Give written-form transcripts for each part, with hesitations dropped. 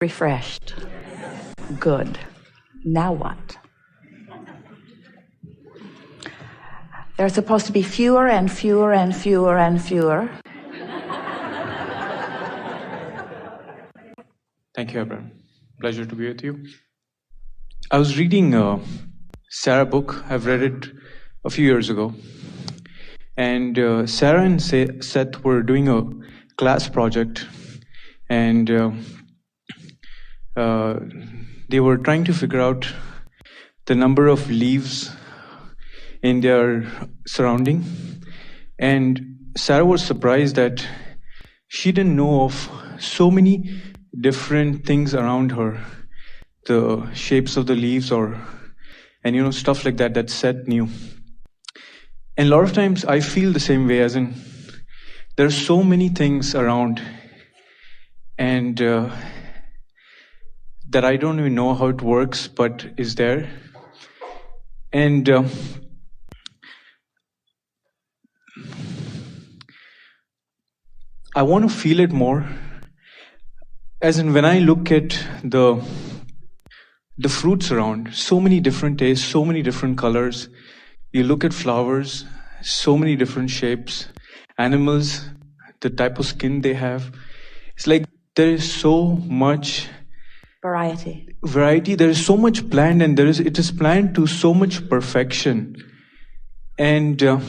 Refreshed. Good. Now what? There are supposed to be fewer and fewer and fewer and fewer. Thank you, Abraham. Pleasure to be with you. I was reading Sarah book. I've read it a few years ago. And Sarah and Seth were doing a class project. And they were trying to figure out the number of leaves in their surrounding. And Sarah was surprised that she didn't know of so many different things around her, the shapes of the leaves and stuff like that Seth knew. And a lot of times I feel the same way, as in there are so many things around and that I don't even know how it works, but is there. And I want to feel it more. As in, when I look at the fruits around, so many different tastes, so many different colors. You look at flowers, so many different shapes. Animals, the type of skin they have. It's like there is so much variety. There is so much planned, and it is planned to so much perfection. And there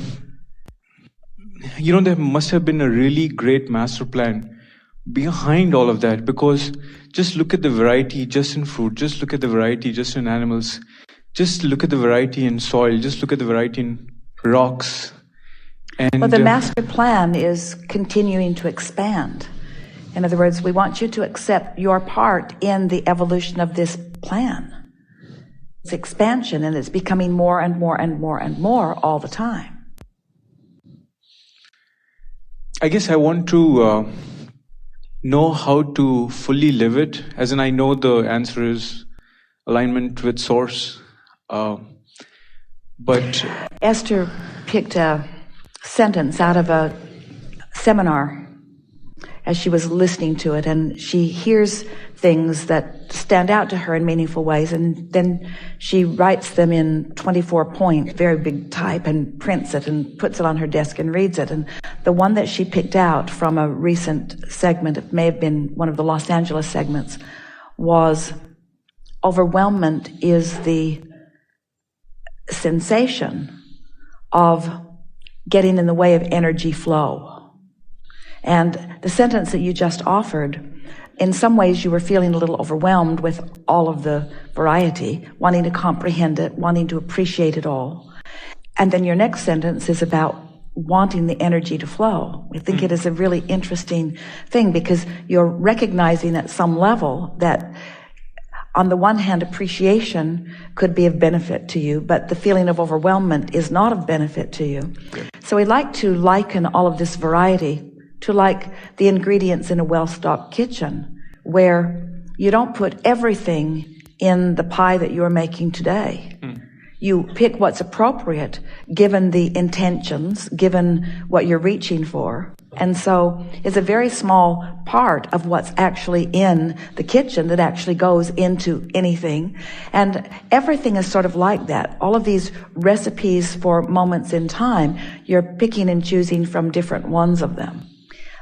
must have been a really great master plan behind all of that, because just look at the variety just in fruit, just look at the variety just in animals, just look at the variety in soil, just look at the variety in rocks. And well, the master plan is continuing to expand. In other words, we want you to accept your part in the evolution of this plan. It's expansion, and it's becoming more and more and more and more all the time. I guess I want to know how to fully live it, as in I know the answer is alignment with source. But Esther picked a sentence out of a seminar as she was listening to it, and she hears things that stand out to her in meaningful ways, and then she writes them in 24 point, very big type, and prints it and puts it on her desk and reads it. And the one that she picked out from a recent segment, it may have been one of the Los Angeles segments, was overwhelmment is the sensation of getting in the way of energy flow. And the sentence that you just offered, in some ways you were feeling a little overwhelmed with all of the variety, wanting to comprehend it, wanting to appreciate it all. And then your next sentence is about wanting the energy to flow. We think it is a really interesting thing, because you're recognizing at some level that on the one hand, appreciation could be of benefit to you, but the feeling of overwhelmment is not of benefit to you. So we like to liken all of this variety to like the ingredients in a well-stocked kitchen, where you don't put everything in the pie that you're making today. You pick what's appropriate given the intentions, given what you're reaching for. And so it's a very small part of what's actually in the kitchen that actually goes into anything. And everything is sort of like that. All of these recipes for moments in time, you're picking and choosing from different ones of them.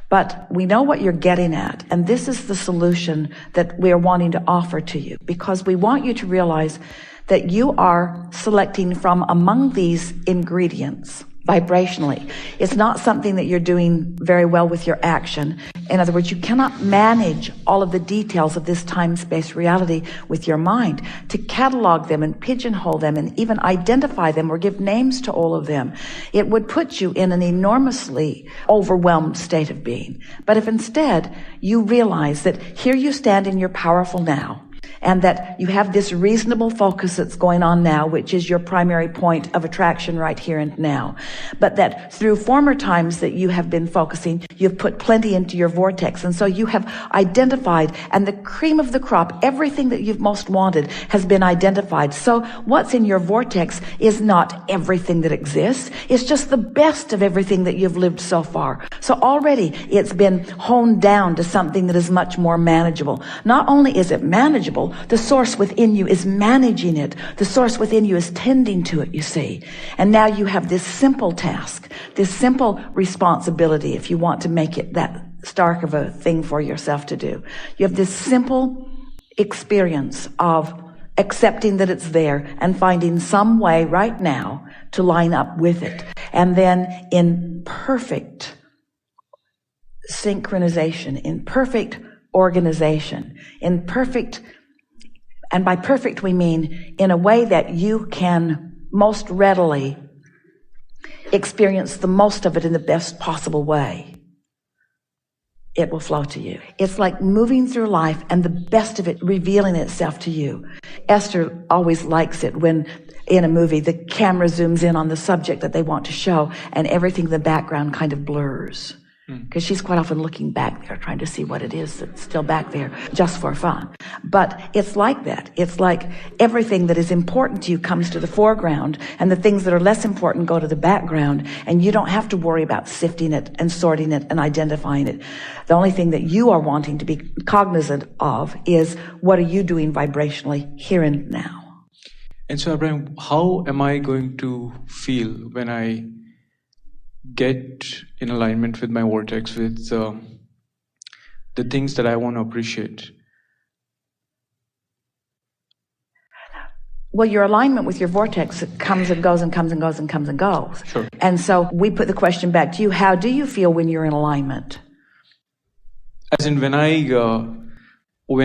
But we know what you're getting at, and this is the solution that we are wanting to offer to you, because we want you to realize that you are selecting from among these ingredients vibrationally. It's not something that you're doing very well with your action. In other words, you cannot manage all of the details of this time-space reality with your mind. To catalog them and pigeonhole them and even identify them or give names to all of them, it would put you in an enormously overwhelmed state of being. But if instead you realize that here you stand in your powerful now, and that you have this reasonable focus that's going on now, which is your primary point of attraction right here and now. But that through former times that you have been focusing, you've put plenty into your vortex. And so you have identified, and the cream of the crop, everything that you've most wanted has been identified. So what's in your vortex is not everything that exists. It's just the best of everything that you've lived so far. So already it's been honed down to something that is much more manageable. Not only is it manageable, the source within you is managing it. The source within you is tending to it, you see. And now you have this simple task, this simple responsibility, if you want to make it that stark of a thing for yourself to do. You have this simple experience of accepting that it's there and finding some way right now to line up with it. And then in perfect synchronization, in perfect organization, in perfect, and by perfect we mean in a way that you can most readily experience the most of it in the best possible way, it will flow to you. It's like moving through life and the best of it revealing itself to you. Esther always likes it when in a movie the camera zooms in on the subject that they want to show and everything in the background kind of blurs. Because she's quite often looking back there, trying to see what it is that's still back there, just for fun. But it's like that. It's like everything that is important to you comes to the foreground, and the things that are less important go to the background, and you don't have to worry about sifting it and sorting it and identifying it. The only thing that you are wanting to be cognizant of is what are you doing vibrationally here and now. And so, Abraham, how am I going to feel when I get in alignment with my vortex, with the things that I want to appreciate? Well, your alignment with your vortex comes and goes and comes and goes and comes and goes. Sure. And so we put the question back to you, how do you feel when you're in alignment? As in when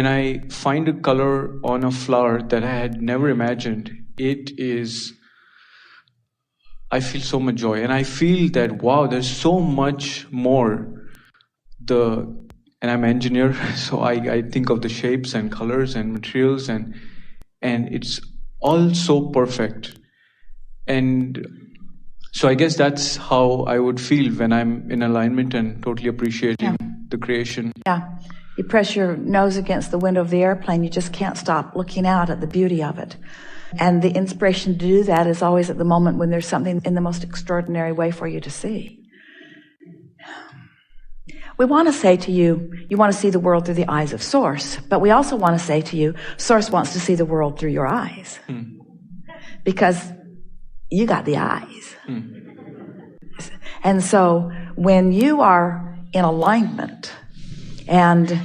I find a color on a flower that I had never imagined, I feel so much joy, and I feel that, wow, there's so much more. And I'm an engineer, so I think of the shapes and colors and materials, and it's all so perfect. And so I guess that's how I would feel when I'm in alignment and totally appreciating the creation. Yeah. You press your nose against the window of the airplane, you just can't stop looking out at the beauty of it. And the inspiration to do that is always at the moment when there's something in the most extraordinary way for you to see. We want to say to you, you want to see the world through the eyes of Source, but we also want to say to you, Source wants to see the world through your eyes. Because you got the eyes. And so when you are in alignment and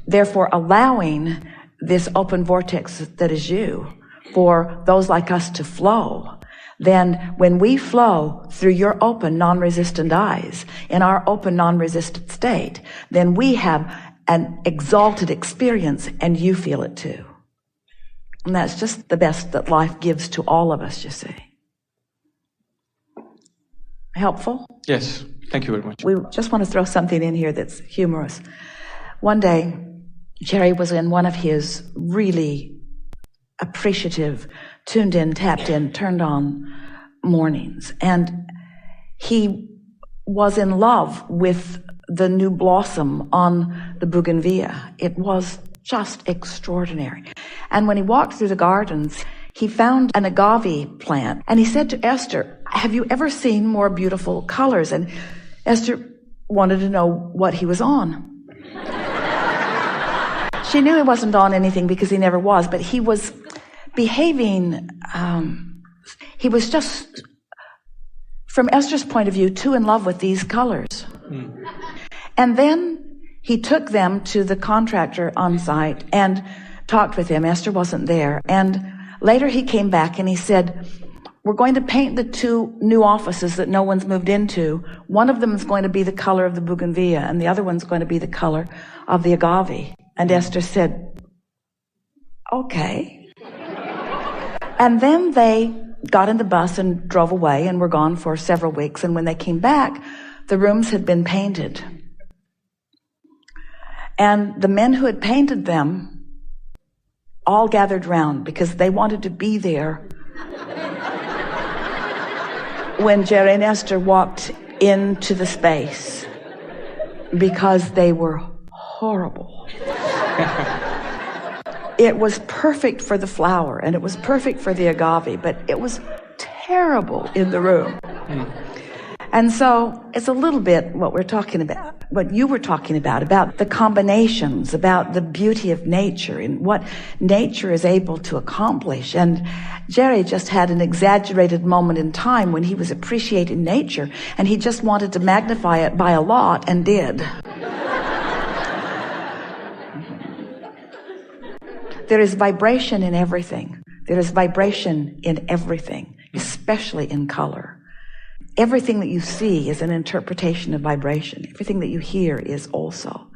therefore allowing this open vortex that is you, for those like us to flow, then when we flow through your open, non-resistant eyes, in our open, non-resistant state, then we have an exalted experience, and you feel it too. And that's just the best that life gives to all of us, you see. Helpful? Yes, thank you very much. We just want to throw something in here that's humorous. One day, Jerry was in one of his really appreciative, tuned in, tapped in, turned on mornings. And he was in love with the new blossom on the bougainvillea. It was just extraordinary. And when he walked through the gardens, he found an agave plant. And he said to Esther, have you ever seen more beautiful colors? And Esther wanted to know what he was on. She knew he wasn't on anything because he never was, but he was behaving, he was just, from Esther's point of view, too in love with these colors. And then he took them to the contractor on site and talked with him. Esther wasn't there. And later he came back and he said, we're going to paint the two new offices that no one's moved into. One of them is going to be the color of the bougainvillea, and the other one's going to be the color of the agave. And Esther said, okay. And then they got in the bus and drove away and were gone for several weeks. And when they came back, the rooms had been painted. And the men who had painted them all gathered round because they wanted to be there when Jerry and Esther walked into the space, because they were horrible. It was perfect for the flower and it was perfect for the agave, but it was terrible in the room. And so it's a little bit what we're talking about, what you were talking about the combinations, about the beauty of nature and what nature is able to accomplish. And Jerry just had an exaggerated moment in time when he was appreciating nature and he just wanted to magnify it by a lot and did. There is vibration in everything. There is vibration in everything, especially in color. Everything that you see is an interpretation of vibration. Everything that you hear is also.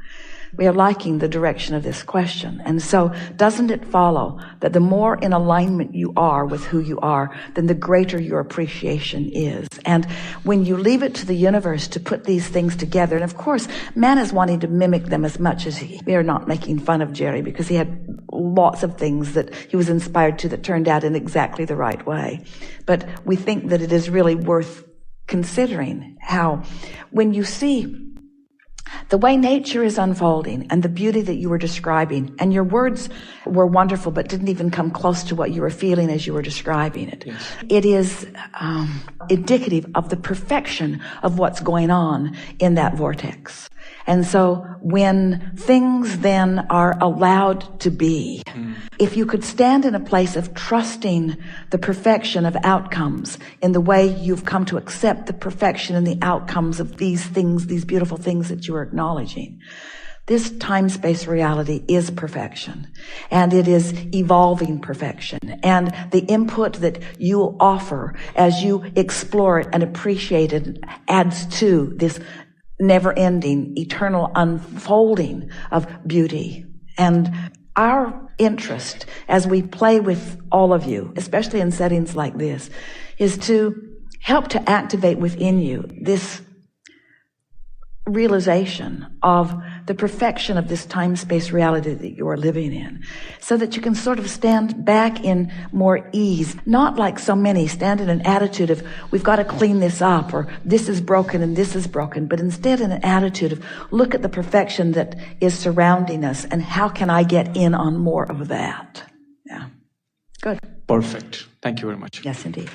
We are liking the direction of this question. And so doesn't it follow that the more in alignment you are with who you are, then the greater your appreciation is? And when you leave it to the universe to put these things together, and of course, man is wanting to mimic them as much as we are not making fun of Jerry because he had lots of things that he was inspired to that turned out in exactly the right way. But we think that it is really worth considering how when you see the way nature is unfolding and the beauty that you were describing, and your words were wonderful but didn't even come close to what you were feeling as you were describing it. Yes. It is indicative of the perfection of what's going on in that vortex. And so when things then are allowed to be, if you could stand in a place of trusting the perfection of outcomes in the way you've come to accept the perfection and the outcomes of these things, these beautiful things that you are acknowledging, this time-space reality is perfection, and it is evolving perfection. And the input that you offer as you explore it and appreciate it adds to this never-ending, eternal unfolding of beauty. And our interest as we play with all of you, especially in settings like this, is to help to activate within you this realization of the perfection of this time-space reality that you are living in, so that you can sort of stand back in more ease, not like so many stand in an attitude of we've got to clean this up or this is broken and this is broken, but instead in an attitude of look at the perfection that is surrounding us and how can I get in on more of that. Yeah. Good. Perfect. Thank you very much. Yes, indeed.